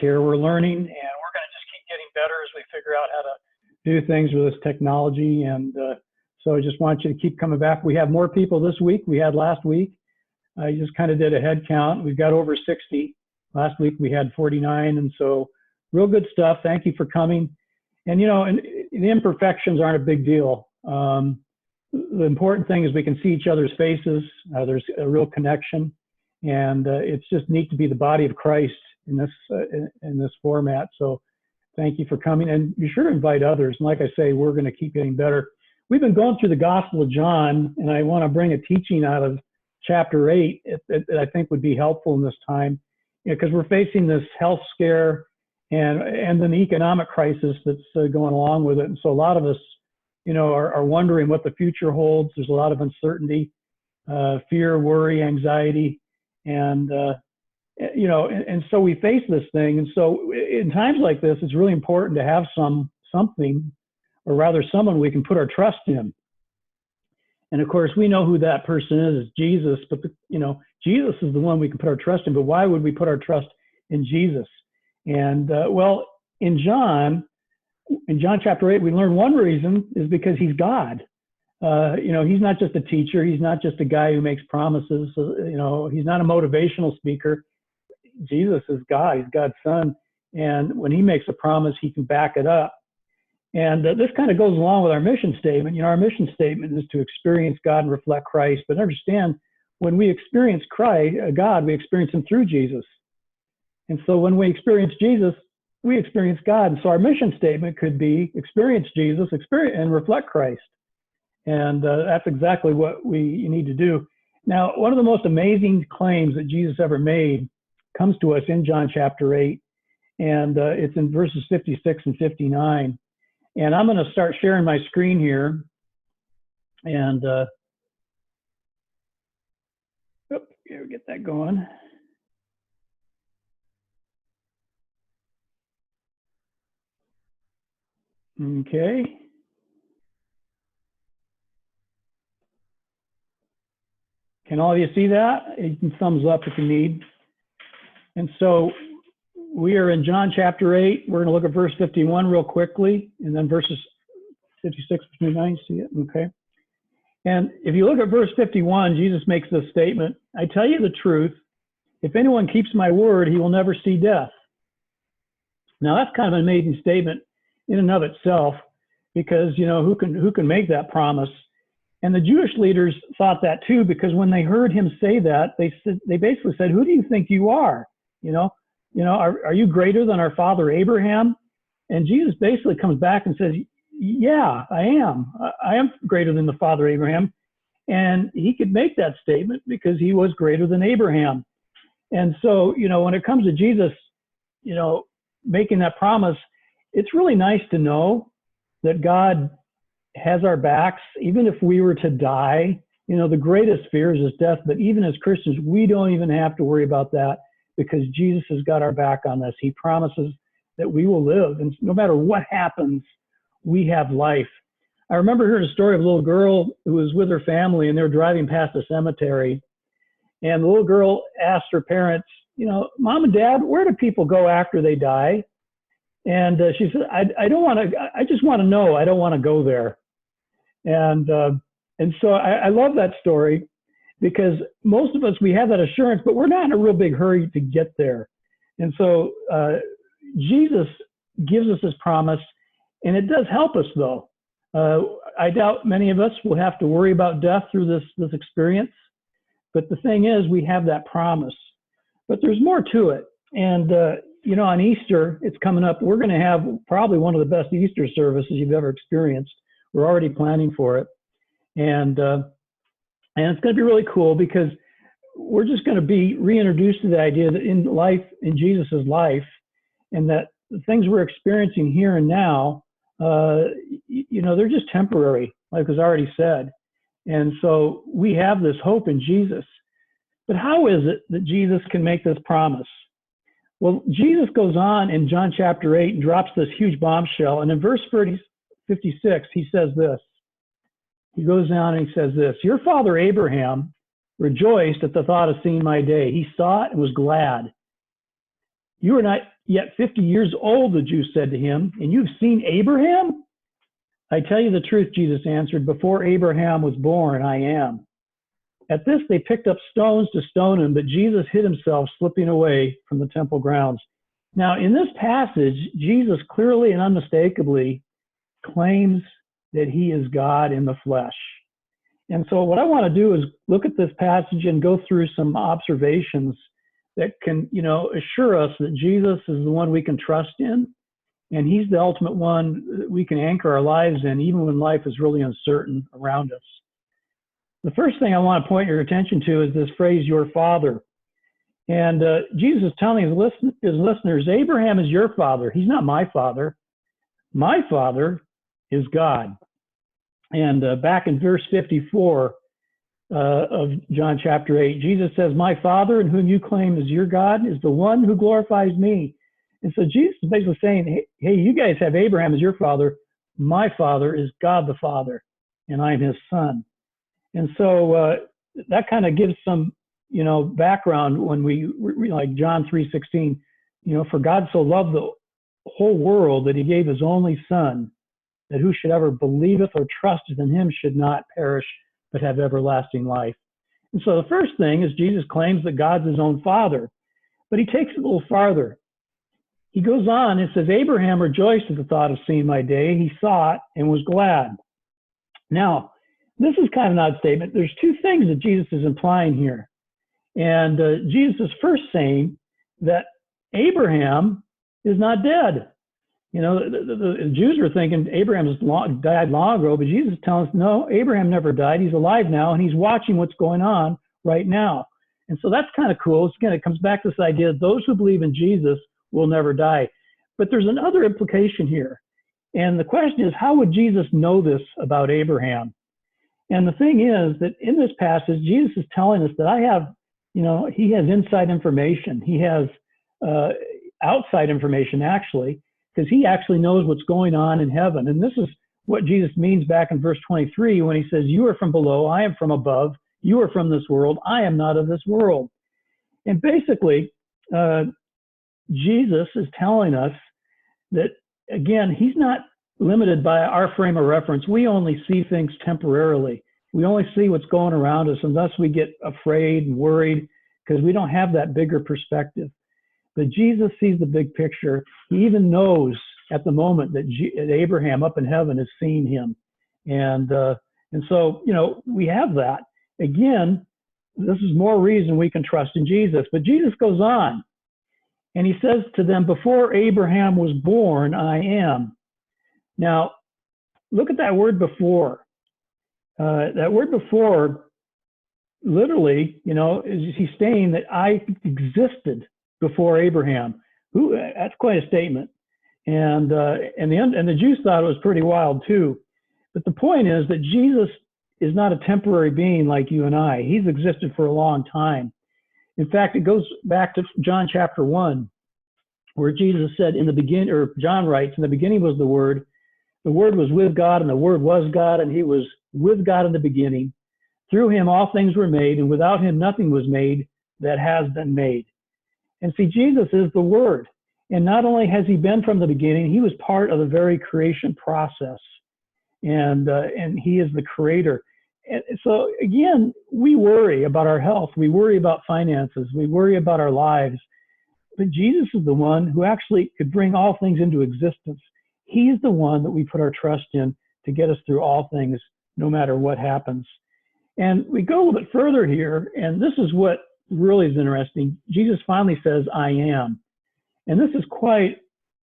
here. We're learning, and we're going to just keep getting better as we figure out how to do things with this technology. And so I just want you to keep coming back. We have more people this week we had last week. I just kind of did a head count. We've got over 60. Last week we had 49, and so real good stuff. Thank you for coming. And and the imperfections aren't a big deal. The important thing is we can see each other's faces. There's a real connection, and it's just neat to be the body of Christ in this format. So thank you for coming, and be sure to invite others. And like I say, we're going to keep getting better. We've been going through the Gospel of John, and I want to bring a teaching out of chapter 8 that I think would be helpful in this time, because we're facing this health scare and then the economic crisis that's going along with it. And so a lot of us, are wondering what the future holds. There's a lot of uncertainty, fear, worry, anxiety, and so we face this thing. And so in times like this, it's really important to have something, or rather someone we can put our trust in. And of course, we know who that person is. It's Jesus. But Jesus is the one we can put our trust in. But why would we put our trust in Jesus? And well, in John chapter 8, we learn one reason is because he's God. He's not just a teacher. He's not just a guy who makes promises. He's not a motivational speaker. Jesus is God. He's God's son. And when he makes a promise, he can back it up. And this kind of goes along with our mission statement. Our mission statement is to experience God and reflect Christ. But understand, when we experience God, we experience him through Jesus. And so when we experience Jesus, we experience God. And so our mission statement could be experience Jesus, experience and reflect Christ. And that's exactly what we need to do. Now, one of the most amazing claims that Jesus ever made comes to us in John chapter 8. And it's in verses 56 and 59. And I'm going to start sharing my screen here. And here, get that going. Okay. Can all of you see that? You can thumbs up if you need. And so we are in John chapter 8. We're going to look at verse 51 real quickly, and then verses 56 to 59. See it? Okay. And if you look at verse 51, Jesus makes this statement: I tell you the truth, if anyone keeps my word, he will never see death. Now that's kind of an amazing statement in and of itself, because who can make that promise? And the Jewish leaders thought that too, because when they heard him say that, they basically said, "Who do you think you are? Are you greater than our father Abraham?" And Jesus basically comes back and says, "Yeah, I am. I am greater than the father Abraham." And he could make that statement because he was greater than Abraham. And so, when it comes to Jesus, making that promise, it's really nice to know that God has our backs, even if we were to die. The greatest fear is death, but even as Christians, we don't even have to worry about that, because Jesus has got our back on this. He promises that we will live, and no matter what happens, we have life. I remember hearing a story of a little girl who was with her family, and they were driving past a cemetery, and the little girl asked her parents, "Mom and Dad, where do people go after they die?" And she said, I don't want to, I just want to know. I don't want to go there. And so I love that story, because most of us, we have that assurance, but we're not in a real big hurry to get there. And so Jesus gives us this promise, and it does help us, though. I doubt many of us will have to worry about death through this experience. But the thing is, we have that promise. But there's more to it. And on Easter, it's coming up. We're going to have probably one of the best Easter services you've ever experienced. We're already planning for it. And it's going to be really cool, because we're just going to be reintroduced to the idea that in Jesus's life, and that the things we're experiencing here and now, they're just temporary, like was already said. And so we have this hope in Jesus. But how is it that Jesus can make this promise? Well, Jesus goes on in John chapter 8 and drops this huge bombshell. And in verse 56, he says this. He goes down and he says this: your father Abraham rejoiced at the thought of seeing my day. He saw it and was glad. You are not Yet 50 years old, the Jews said to him, and you've seen Abraham? I tell you the truth, Jesus answered, before Abraham was born, I am. At this, they picked up stones to stone him, but Jesus hid himself, slipping away from the temple grounds. Now, in this passage, Jesus clearly and unmistakably claims that he is God in the flesh. And so what I want to do is look at this passage and go through some observations that can, assure us that Jesus is the one we can trust in, and he's the ultimate one that we can anchor our lives in, even when life is really uncertain around us. The first thing I want to point your attention to is this phrase, your father. And Jesus is telling his listeners, Abraham is your father. He's not my father. My father is God. And back in verse 54 of John chapter 8, Jesus says, my Father, in whom you claim is your God, is the one who glorifies me. And so Jesus is basically saying, hey, you guys have Abraham as your father. My father is God the Father, and I am his son. And so that kind of gives some, background when we like John 3:16, for God so loved the whole world that he gave his only son, that who should ever believeth or trusteth in him should not perish, but have everlasting life. And so the first thing is Jesus claims that God's his own father, but he takes it a little farther. He goes on and says, Abraham rejoiced at the thought of seeing my day. He saw it and was glad. Now, this is kind of an odd statement. There's two things that Jesus is implying here. And Jesus is first saying that Abraham is not dead. The Jews were thinking Abraham has died long ago, but Jesus is telling us, no, Abraham never died. He's alive now, and he's watching what's going on right now. And so that's kind of cool. Again, it comes back to this idea that those who believe in Jesus will never die. But there's another implication here. And the question is, how would Jesus know this about Abraham? And the thing is that in this passage, Jesus is telling us that I have, he has inside information. He has outside information, actually, because he actually knows what's going on in heaven. And this is what Jesus means back in verse 23 when he says, you are from below, I am from above. You are from this world, I am not of this world. And basically, Jesus is telling us that, again, he's not limited by our frame of reference. We only see things temporarily. We only see what's going around us, and thus we get afraid and worried because we don't have that bigger perspective. But Jesus sees the big picture. He even knows at the moment that Abraham up in heaven is seeing him. And so, we have that. Again, this is more reason we can trust in Jesus. But Jesus goes on, and he says to them, before Abraham was born, I am. Now, look at that word before. That word before, literally, is he's saying that I existed before Abraham. That's quite a statement. And the Jews thought it was pretty wild too. But the point is that Jesus is not a temporary being like you and I. He's existed for a long time. In fact, it goes back to John chapter 1, where Jesus said in the beginning, or John writes, in the beginning was the Word was with God, and the Word was God, and he was with God in the beginning. Through him all things were made, and without him nothing was made that has been made. And see, Jesus is the Word. And not only has he been from the beginning, he was part of the very creation process. And he is the creator. And so again, we worry about our health. We worry about finances. We worry about our lives. But Jesus is the one who actually could bring all things into existence. He's the one that we put our trust in to get us through all things, no matter what happens. And we go a little bit further here, and this is what really is interesting. Jesus finally says, I am. And this is quite,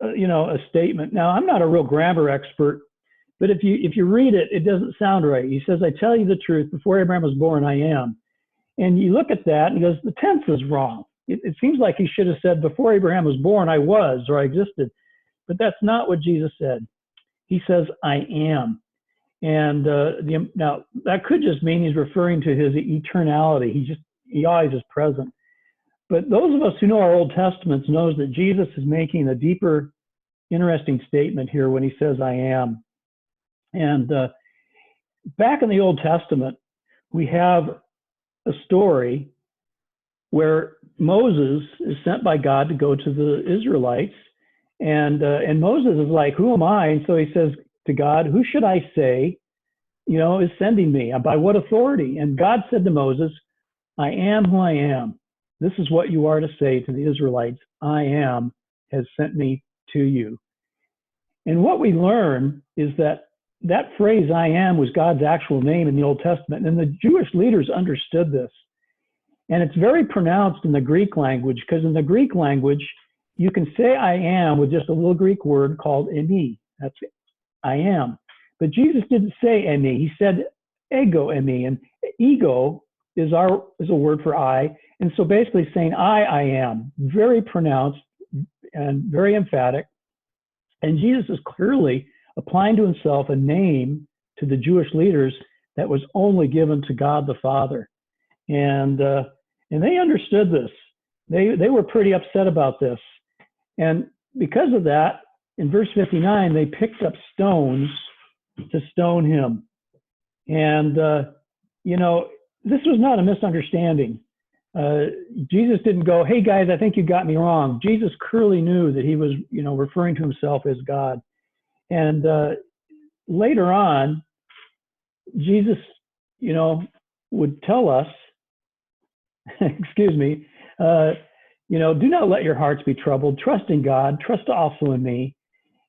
a statement. Now, I'm not a real grammar expert, but if you read it, it doesn't sound right. He says, I tell you the truth, before Abraham was born, I am. And you look at that and he goes, the tense is wrong. It seems like he should have said, before Abraham was born, I was, or I existed. But that's not what Jesus said. He says, I am. And now that could just mean he's referring to his eternality. He always is present. But those of us who know our Old Testaments knows that Jesus is making a deeper, interesting statement here when he says, I am. And back in the Old Testament, we have a story where Moses is sent by God to go to the Israelites, and Moses is like, "Who am I?" And so he says to God, "Who should I say, is sending me? By what authority?" And God said to Moses, "I am who I am. This is what you are to say to the Israelites. I am has sent me to you." And what we learn is that phrase, "I am," was God's actual name in the Old Testament. And the Jewish leaders understood this. And it's very pronounced in the Greek language, because in the Greek language, you can say "I am" with just a little Greek word called "emi." That's "I am." But Jesus didn't say "emi." He said "ego emi." And ego is a word for "I." And so basically saying I am. Very pronounced and very emphatic. And Jesus is clearly applying to himself a name to the Jewish leaders that was only given to God the Father. And they understood this. They were pretty upset about this. And because of that, in verse 59, they picked up stones to stone him. And, this was not a misunderstanding. Jesus didn't go, "Hey guys, I think you got me wrong." Jesus clearly knew that he was, referring to himself as God. And later on, Jesus, would tell us, excuse me, "Do not let your hearts be troubled. Trust in God. Trust also in me."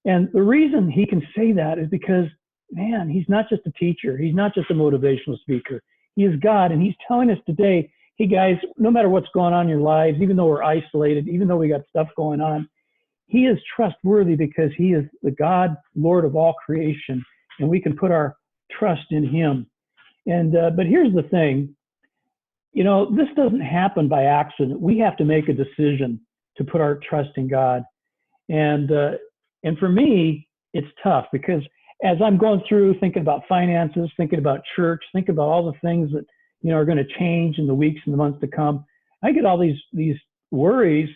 And the reason he can say that is because, man, he's not just a teacher. He's not just a motivational speaker. He is God. And he's telling us today, hey guys, no matter what's going on in your lives, even though we're isolated, even though we got stuff going on, he is trustworthy because he is the God, Lord of all creation. And we can put our trust in him. And, but here's the thing, this doesn't happen by accident. We have to make a decision to put our trust in God. And for me, it's tough because as I'm going through thinking about finances, thinking about church, thinking about all the things that, are going to change in the weeks and the months to come, I get all these worries,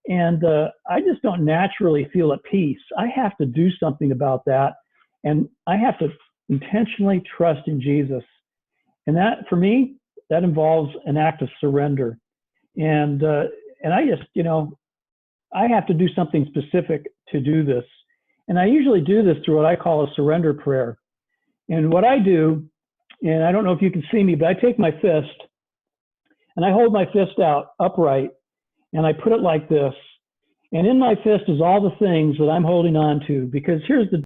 and I just don't naturally feel at peace. I have to do something about that, and I have to intentionally trust in Jesus. And that, for me, that involves an act of surrender. And I just, I have to do something specific to do this. And I usually do this through what I call a surrender prayer. And what I do, and I don't know if you can see me, but I take my fist and I hold my fist out upright and I put it like this. And in my fist is all the things that I'm holding on to, because here's the